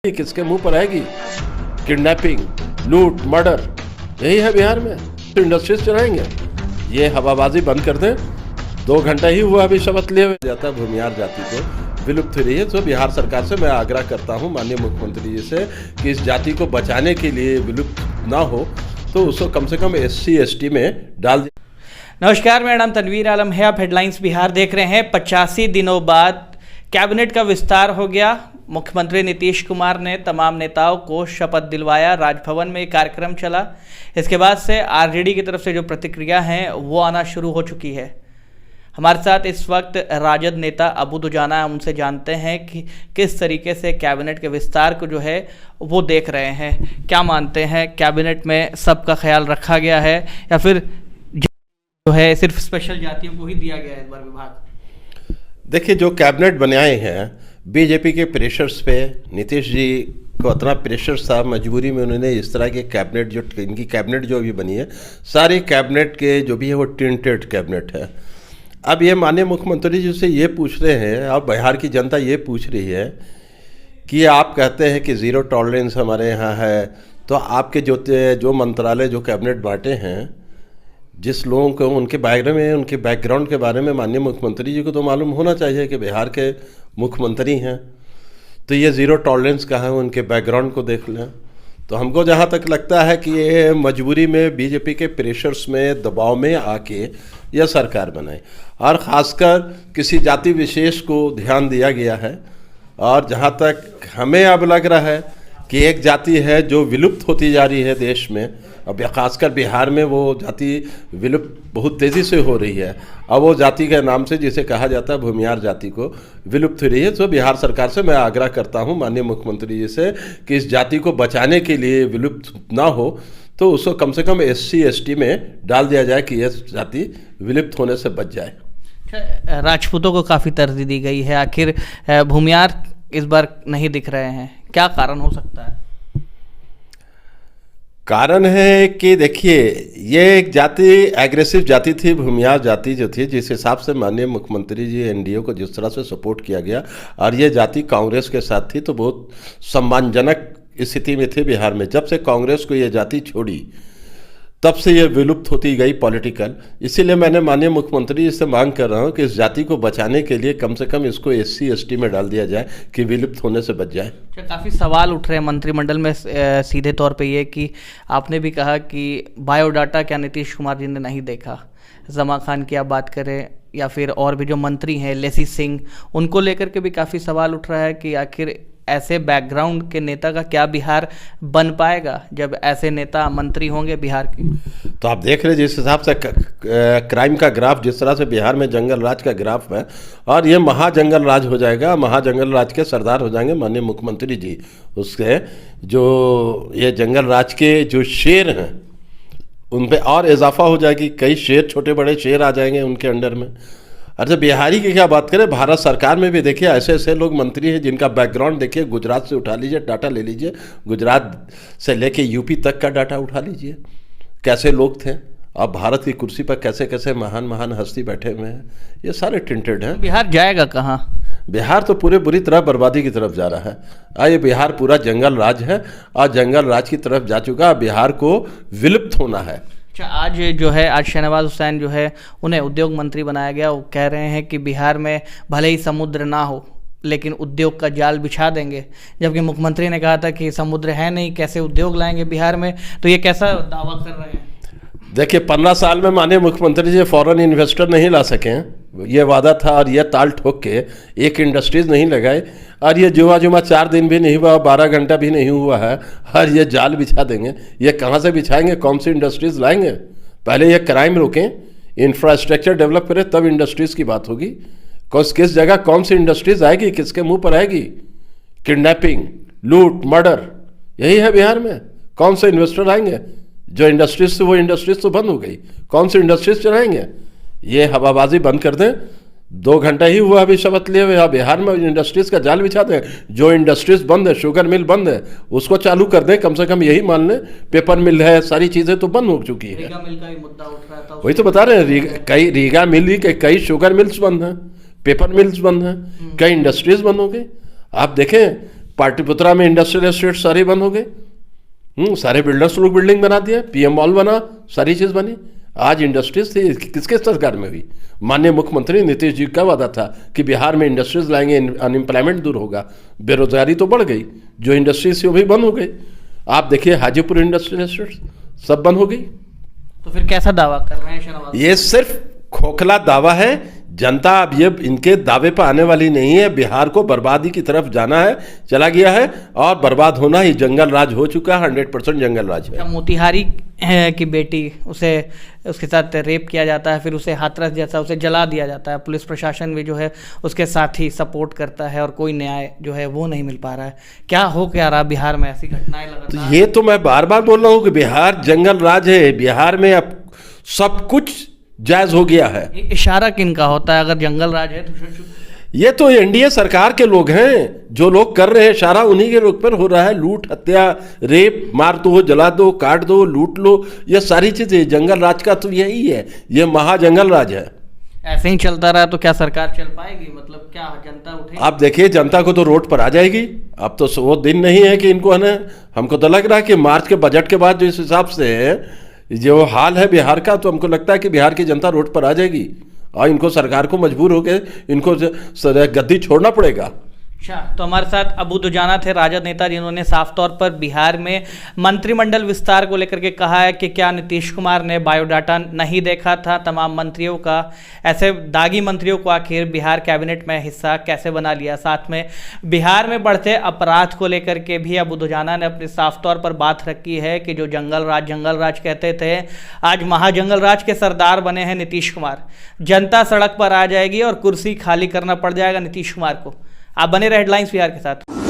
किसके मुंह पर आएगी? किडनैपिंग, लूट, मर्डर, यही है बिहार में। तो इंडस्ट्रीज चलाएंगे, ये हवाबाजी बंद कर दें। 2 घंटा ही हुआ अभी शपथ लिए हुए जाता है भूमिहार जाति को विलुप्त हो रही है। तो बिहार सरकार से मैं आग्रह करता हूं माननीय मुख्यमंत्री जी से कि इस जाति को बचाने के लिए विलुप्त ना हो तो उसको कम से कम SC ST में डाल दिया। नमस्कार, मेरा नाम तनवीर आलम है। आप हेडलाइंस बिहार देख रहे हैं। 85 दिनों बाद कैबिनेट का विस्तार हो गया। मुख्यमंत्री नीतीश कुमार ने तमाम नेताओं को शपथ दिलवाया। राजभवन में एक कार्यक्रम चला। इसके बाद से RJD की तरफ से जो प्रतिक्रिया हैं वो आना शुरू हो चुकी है। हमारे साथ इस वक्त राजद नेता अबू दुजाना है। उनसे जानते हैं कि किस तरीके से कैबिनेट के विस्तार को जो है वो देख रहे हैं। क्या मानते हैं, कैबिनेट में सबका ख्याल रखा गया है या फिर जो है सिर्फ स्पेशल जातियों को ही दिया गया है इस बार विभाग? देखिए, जो कैबिनेट बनाए हैं बीजेपी के प्रेशर्स पे, नीतीश जी को इतना प्रेशर था, मजबूरी में उन्होंने इस तरह के कैबिनेट, जो इनकी कैबिनेट जो अभी बनी है, सारी कैबिनेट के जो भी है वो टिंटेड कैबिनेट है। अब ये माननीय मुख्यमंत्री जी से ये पूछ रहे हैं, अब बिहार की जनता ये पूछ रही है कि आप कहते हैं कि ज़ीरो टॉलरेंस हमारे यहाँ है, तो आपके जो मंत्रालय, जो कैबिनेट बांटे हैं, जिस लोगों को उनके बारे में, उनके बैकग्राउंड के बारे में माननीय मुख्यमंत्री जी को तो मालूम होना चाहिए कि बिहार के मुख्यमंत्री हैं, तो ये ज़ीरो टॉलरेंस कहाँ है, उनके बैकग्राउंड को देख लें। तो हमको जहाँ तक लगता है कि ये मजबूरी में बीजेपी के प्रेशर्स में, दबाव में आके यह सरकार बनाई, और ख़ासकर किसी जाति विशेष को ध्यान दिया गया है। और जहाँ तक हमें अब लग रहा है कि एक जाति है जो विलुप्त होती जा रही है देश में, अब खासकर बिहार में वो जाति विलुप्त बहुत तेज़ी से हो रही है। अब वो जाति के नाम से जिसे कहा जाता है भूमिहार जाति को विलुप्त हो रही है। तो बिहार सरकार से मैं आग्रह करता हूं माननीय मुख्यमंत्री जी से कि इस जाति को बचाने के लिए, विलुप्त ना हो तो उसको कम से कम SC ST में डाल दिया जाए कि यह जाति विलुप्त होने से बच जाए। राजपूतों को काफ़ी तरजीह दी गई है, आखिर भूमिहार इस बार नहीं दिख रहे हैं, क्या कारण हो सकता है? कारण है कि देखिए, ये एक जाति एग्रेसिव जाति थी, भूमिहार जाति जो थी, जिस हिसाब से माननीय मुख्यमंत्री जी NDA को जिस तरह से सपोर्ट किया गया, और ये जाति कांग्रेस के साथ थी, तो बहुत सम्मानजनक स्थिति में थी बिहार में। जब से कांग्रेस को ये जाति छोड़ी तब से ये विलुप्त होती गई पॉलिटिकल। इसीलिए मैंने माननीय मुख्यमंत्री जी से मांग कर रहा हूँ कि इस जाति को बचाने के लिए कम से कम इसको SC ST में डाल दिया जाए कि विलुप्त होने से बच जाए। काफ़ी सवाल उठ रहे हैं मंत्रिमंडल में सीधे तौर पे ये कि आपने भी कहा कि बायोडाटा क्या नीतीश कुमार जी ने नहीं देखा। जमा खान की आप बात करें या फिर और भी जो मंत्री हैं, लेसी सिंह, उनको लेकर के भी काफ़ी सवाल उठ रहा है कि आखिर ऐसे बैकग्राउंड के नेता का क्या बिहार बन पाएगा जब ऐसे नेता मंत्री होंगे बिहार के? तो आप देख रहे जिस हिसाब से क्राइम का ग्राफ, जिस तरह से बिहार में जंगल राज का ग्राफ है, और ये महाजंगल राज हो जाएगा। महाजंगल राज के सरदार हो जाएंगे माननीय मुख्यमंत्री जी। उसके जो ये जंगल राज के जो शेर हैं उन पे और इजाफा हो जाएगी, कई शेर, छोटे बड़े शेर आ जाएंगे उनके अंडर में। अच्छा, बिहारी की क्या बात करें, भारत सरकार में भी देखिए ऐसे ऐसे लोग मंत्री हैं जिनका बैकग्राउंड देखिए, गुजरात से उठा लीजिए, डाटा ले लीजिए, गुजरात से लेके UP तक का डाटा उठा लीजिए, कैसे लोग थे। अब भारत की कुर्सी पर कैसे कैसे महान महान हस्ती बैठे हुए हैं, ये सारे टिंटेड हैं। बिहार जाएगा कहाँ? बिहार तो पूरे बुरी तरह बर्बादी की तरफ जा रहा है। ये बिहार पूरा जंगल राज है और जंगल राज की तरफ जा चुका। बिहार को विलुप्त होना है। अच्छा, आज जो है, आज शहनवाज हुसैन जो है उन्हें उद्योग मंत्री बनाया गया। वो कह रहे हैं कि बिहार में भले ही समुद्र ना हो लेकिन उद्योग का जाल बिछा देंगे, जबकि मुख्यमंत्री ने कहा था कि समुद्र है नहीं, कैसे उद्योग लाएंगे बिहार में। तो ये कैसा दावा कर रहे हैं? देखिए, 15 साल में माननीय मुख्यमंत्री जी फॉरेन इन्वेस्टर नहीं ला सके हैं, ये वादा था, और ये ताल ठोक के एक इंडस्ट्रीज नहीं लगाए, और ये जुमा 4 दिन भी नहीं हुआ, 12 घंटा भी नहीं हुआ है, और ये जाल बिछा देंगे। ये कहाँ से बिछाएंगे, कौन सी इंडस्ट्रीज लाएंगे? पहले ये क्राइम रोकें, इंफ्रास्ट्रक्चर डेवलप करें, तब इंडस्ट्रीज़ की बात होगी। किस जगह कौन सी इंडस्ट्रीज आएगी, किसके मुंह पर आएगी? किडनैपिंग, लूट, मर्डर, यही है बिहार में। कौन से इन्वेस्टर आएंगे? जो इंडस्ट्रीज थी वो इंडस्ट्रीज तो बंद हो गई, कौन सी इंडस्ट्रीज चलाएंगे? ये हवाबाजी बंद कर दें। 2 घंटा ही हुआ अभी शपथ लिए हुए, बिहार में इंडस्ट्रीज का जाल बिछा दें। जो इंडस्ट्रीज बंद है, शुगर मिल बंद है, उसको चालू कर दें, कम से कम यही मान लें। पेपर मिल है, सारी चीज़ें तो बंद हो चुकी है। रीगा मिल का भी मुद्दा उठ रहा था, वही तो बता रहे हैं, कई रीगा मिल, कई शुगर मिल्स बंद हैं, पेपर मिल्स बंद हैं, कई इंडस्ट्रीज बंद हो गई। आप देखें पाटलिपुत्रा में इंडस्ट्रियल एस्टेट सारे बंद हो गए। सारे बिल्डर्स लोग बिल्डिंग बना दिया, पीएम मॉल बना, सारी चीज़ बनी। आज इंडस्ट्रीज थी, किसके सरकार में हुई? माननीय मुख्यमंत्री नीतीश जी का वादा था कि बिहार में इंडस्ट्रीज लाएंगे, अनएम्प्लॉयमेंट दूर होगा, बेरोजगारी तो बढ़ गई, जो इंडस्ट्रीज थी वो भी बंद हो गई। आप देखिए हाजीपुर इंडस्ट्रियल एस्टेट सब बंद हो गई। तो फिर कैसा दावा कर रहे हैं शहनवाज? ये सिर्फ खोखला दावा है। जनता अब ये इनके दावे पर आने वाली नहीं है। बिहार को बर्बादी की तरफ जाना है, चला गया है और बर्बाद होना ही, जंगल राज हो चुका है, 100% जंगल राज है। मोतिहारी की बेटी, उसके साथ रेप किया जाता है, फिर उसे हाथरस जैसा उसे जला दिया जाता है, पुलिस प्रशासन भी जो है उसके साथ ही सपोर्ट करता है और कोई न्याय जो है वो नहीं मिल पा रहा है। क्या हो क्या रहा बिहार में? ऐसी घटनाएं लगातार। तो ये तो मैं बार बार बोल रहा हूँ कि बिहार जंगल राज है। बिहार में अब सब कुछ जायज हो गया है। इशारा किनका होता है अगर जंगल राज है तो? ये तो एनडीए सरकार के लोग हैं, जो लोग कर रहे हैं इशारा उन्हीं के लोग पर हो रहा है। लूट, हत्या, रेप, मार दो, जला दो, काट दो, लूट लो, ये सारी चीजें जंगल राज का तो यही है। ये महाजंगल राज है। ऐसे ही चलता रहा तो क्या सरकार चल पाएगी? मतलब क्या जनता उठेगी? आप देखिए जनता को तो रोड पर आ जाएगी। अब तो वो दिन नहीं है कि इनको है ना, हमको तो लग रहा है कि मार्च के बजट के बाद जो इस हिसाब से जो हाल है बिहार का, तो हमको लगता है कि बिहार की जनता रोड पर आ जाएगी और इनको सरकार को मजबूर होकर इनको गद्दी छोड़ना पड़ेगा। अच्छा, तो हमारे साथ अबू दुजाना थे, राजद नेता, जिन्होंने साफ तौर पर बिहार में मंत्रिमंडल विस्तार को लेकर के कहा है कि क्या नीतीश कुमार ने बायोडाटा नहीं देखा था तमाम मंत्रियों का? ऐसे दागी मंत्रियों को आखिर बिहार कैबिनेट में हिस्सा कैसे बना लिया? साथ में बिहार में बढ़ते अपराध को लेकर के भी अबू दुजाना ने अपनी साफ तौर पर बात रखी है कि जो जंगल राज कहते थे, आज महाजंगल राज के सरदार बने हैं नीतीश कुमार। जनता सड़क पर आ जाएगी और कुर्सी खाली करना पड़ जाएगा नीतीश कुमार को। आप बने रहे हेडलाइंस बिहार के साथ।